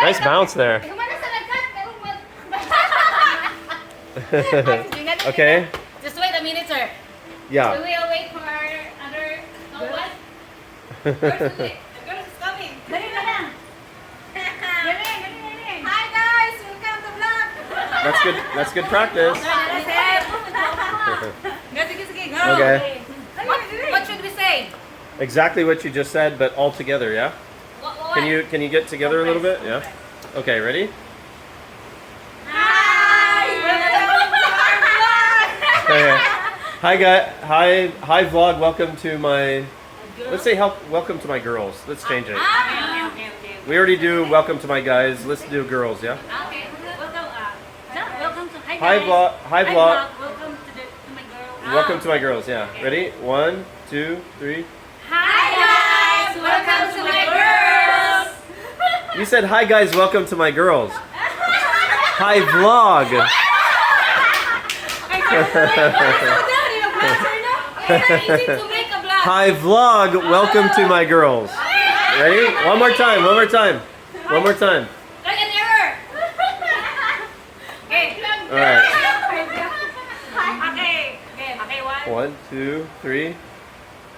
Nice bounce there. Okay. Just wait a minute, sir. Yeah. We will wait for our other. Oh, what? The girl is coming. Hi guys, welcome to vlog. That's good. That's good practice. Okay. What should we say? Exactly what you just said, but all together, yeah? What? Can you get together a little bit? Yeah. Okay, ready? Hi! Okay. Hi guys. Hi vlog. Welcome to my. Let's say welcome to my girls. Let's change it. We already do welcome to my guys. Let's do girls, yeah? Okay. Welcome to Hi vlog. Hi vlog. Welcome to my girls. Welcome to my girls, yeah. Ready? 1, 2, 3. Hi guys, welcome to my girls. You said hi guys, welcome to my girls. Hi vlog. Hi vlog, welcome to my girls. Ready? One more time, one more time. One more time. Like an error. Okay. Alright. Okay, 1, 2, 3.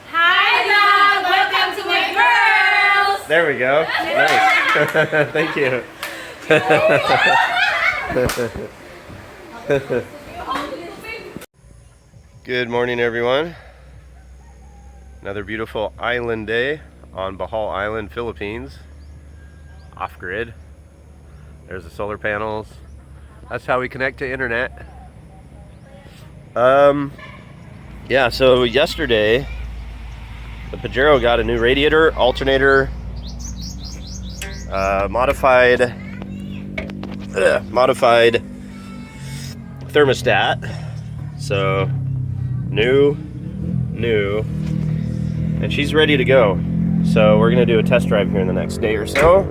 Hi vlog, welcome to my girls. There we go. Nice. Thank you. Good morning, everyone. Another beautiful island day on Bohol Island, Philippines. Off-grid. There's the solar panels. That's how we connect to internet. Yeah, so yesterday the Pajero got a new radiator, alternator, modified thermostat. So new, and she's ready to go. So we're gonna do a test drive here in the next day or so.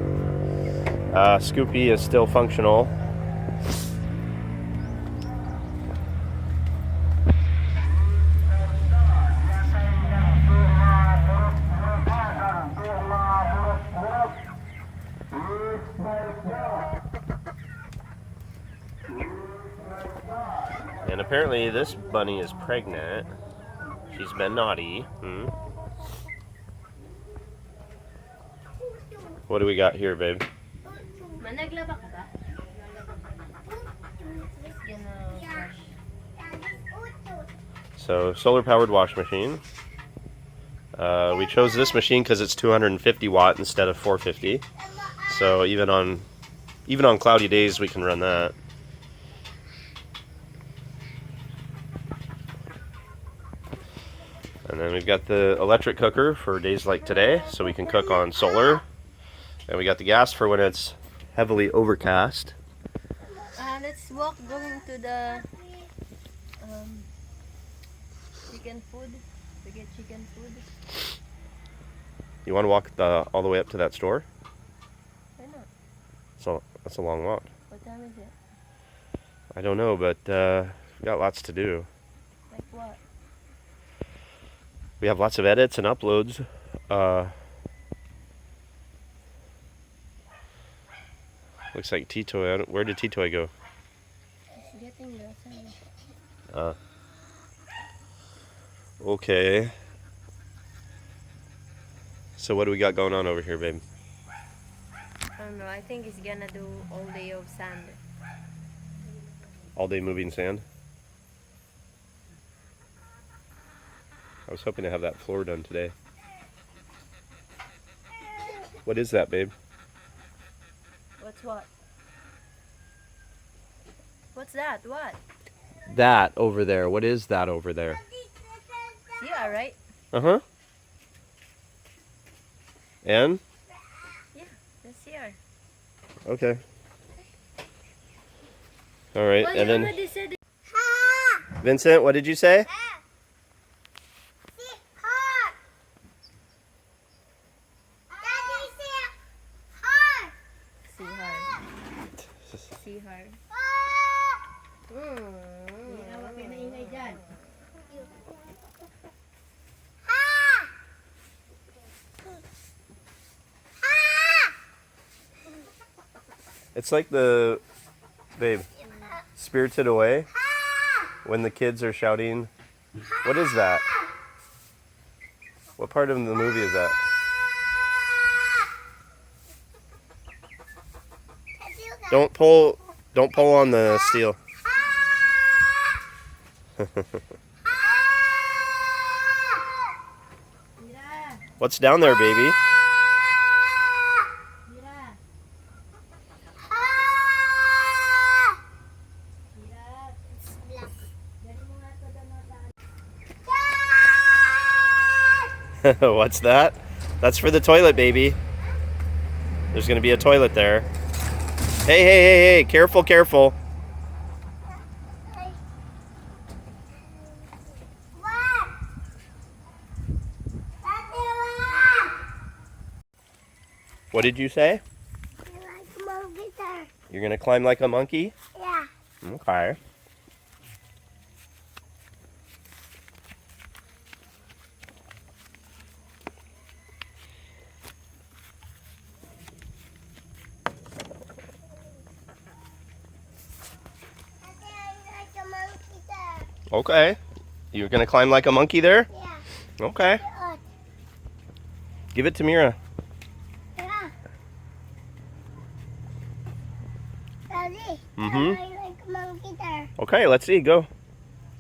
Scoopy is still functional. And apparently this bunny is pregnant. She's been naughty. What do we got here, babe? So, solar powered wash machine. We chose this machine because it's 250 watt instead of 450. So even on cloudy days we can run that. And then we've got the electric cooker for days like today, so we can cook on solar. And we got the gas for when it's heavily overcast. Let's walk going to the chicken food. We get chicken food. You want to walk all the way up to that store? Why not? So that's a long walk. What time is it? I don't know, but we got lots to do. Like what? We have lots of edits and uploads. Looks like Tito. Where did Tito go? He's getting the sandwich. Okay. So what do we got going on over here, babe? I don't know. I think he's gonna do all day of sand. All day moving sand? I was hoping to have that floor done today. What is that, babe? What's what? What's that? What? That over there. What is that over there? Yeah, right? Uh-huh. And? Yeah, that's here. Okay. All right, Well, and you then already said it. Vincent, what did you say? See her. It's like the, babe, Spirited Away, when the kids are shouting. What is that? What part of the movie is that? Don't pull on the steel. What's down there, baby? What's that? That's for the toilet, baby. There's gonna be a toilet there. Hey, hey, hey, hey, careful, careful. What did you say? You're gonna climb like a monkey? Yeah. Okay. Okay. You're gonna climb like a monkey there? Yeah. Okay. Give it to Mira. Yeah. Daddy, Mhm. I like a monkey there. Okay, let's see. Go.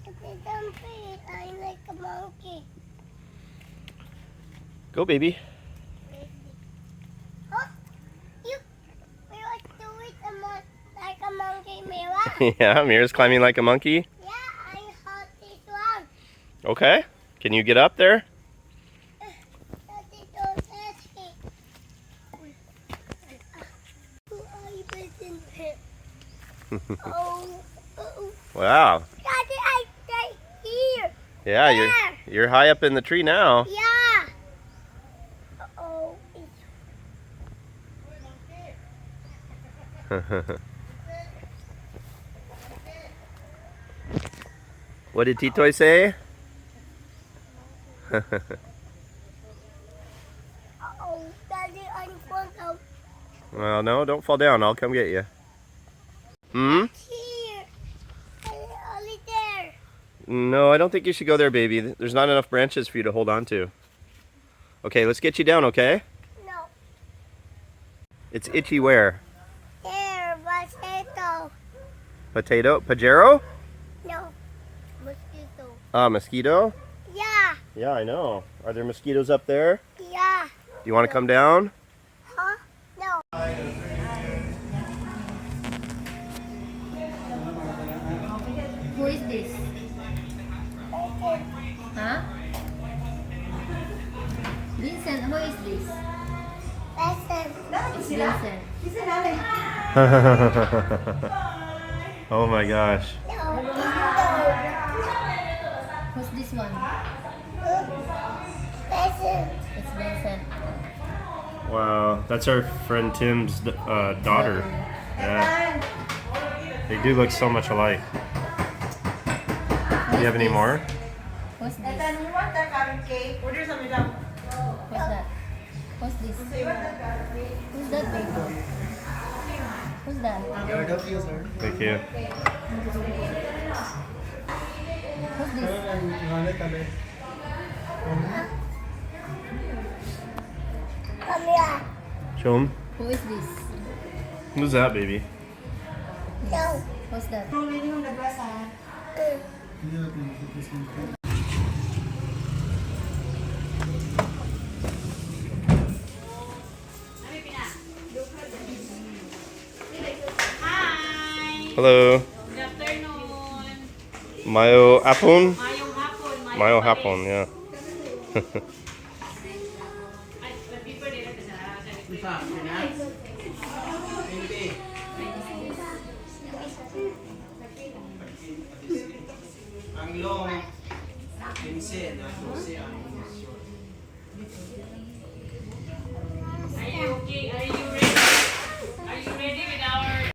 I like a monkey. Go, baby. Oh, you want to do it like a monkey, Mira? Yeah, Mira's climbing like a monkey. Yeah, I hold this one. Okay. Can you get up there? Daddy, don't touch me. I wasn't hit. Oh. Wow. Daddy, I stay here. Yeah, There. you're high up in the tree now. Yeah. Oh. What did Titoy say? Oh, Daddy, I'm going out Well, no, don't fall down. I'll come get you. Hmm? here. Only there. No, I don't think you should go there, baby. There's not enough branches for you to hold on to. Okay, let's get you down, okay? No. It's itchy where? There, potato. Potato? Pajero? No. Mosquito. Mosquito? Yeah. Yeah, I know. Are there mosquitoes up there? Yeah. Do you want to come down? Huh? No. Who is this? Huh? Vincent, who is this? Listen. It's Vincent. Oh my gosh. No. Who's this one? Listen. It's Vincent. Wow, that's our friend Tim's daughter. Yeah. They do look so much alike. Do you have any more? Who's this? What's that? Who's this? Who's that baby? Who's that? Thank you. Who's this? Come here. Show 'em. Who is this? Who's that, baby? No. Who's that? Hi. Hello. Good afternoon. Mayo hapon? Mayong hapon. Mayo hapon, yeah. Ay, paper nila sa Ang long, 15, 12 ang Are you okay? Are you ready? Are you ready with our...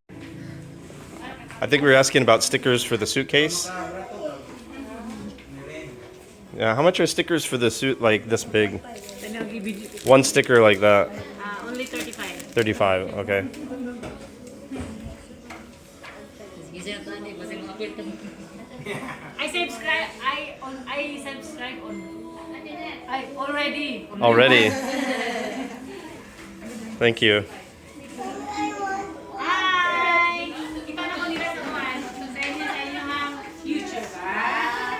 I think we were asking about stickers for the suitcase. Yeah, how much are stickers for the suit like this big? One sticker like that. Only 35. 35, okay. I subscribe. I subscribe on. I already. Already. Thank you. Hi! Ikaw na po nila sa kuwan. So, sa inyong YouTube.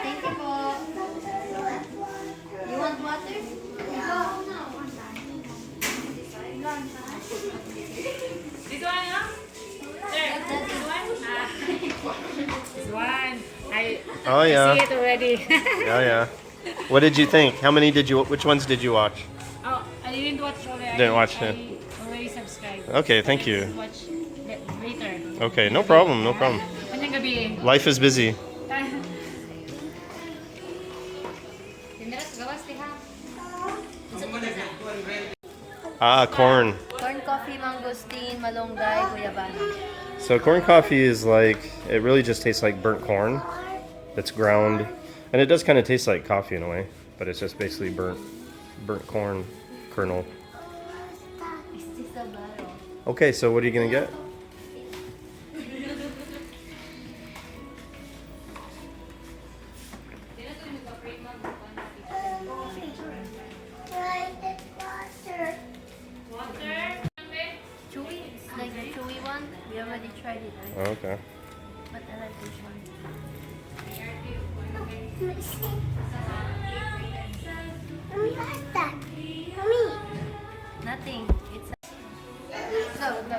Thank you po. You want water? This one, no? Sir, this one? This one. Oh I yeah. see it already. Yeah, yeah. What did you think? How many did you? Which ones did you watch? Oh, I didn't watch already. Didn't watch it. I already subscribed. Okay, thank you. Watch later. Okay, no problem, no problem. Kanyang gabi. Life is busy. Ah, corn. Corn coffee, mangosteen, malunggay, guyabano. So corn coffee is like, it really just tastes like burnt corn that's ground. And it does kind of taste like coffee in a way, but it's just basically burnt corn kernel. Is this a bottle? Okay, so what are you gonna get? Chewy? It's like the chewy one. We already tried it, right? Oh, okay. But I like this one. Mommy, what's that? Mommy. Nothing. It's a... Go, go.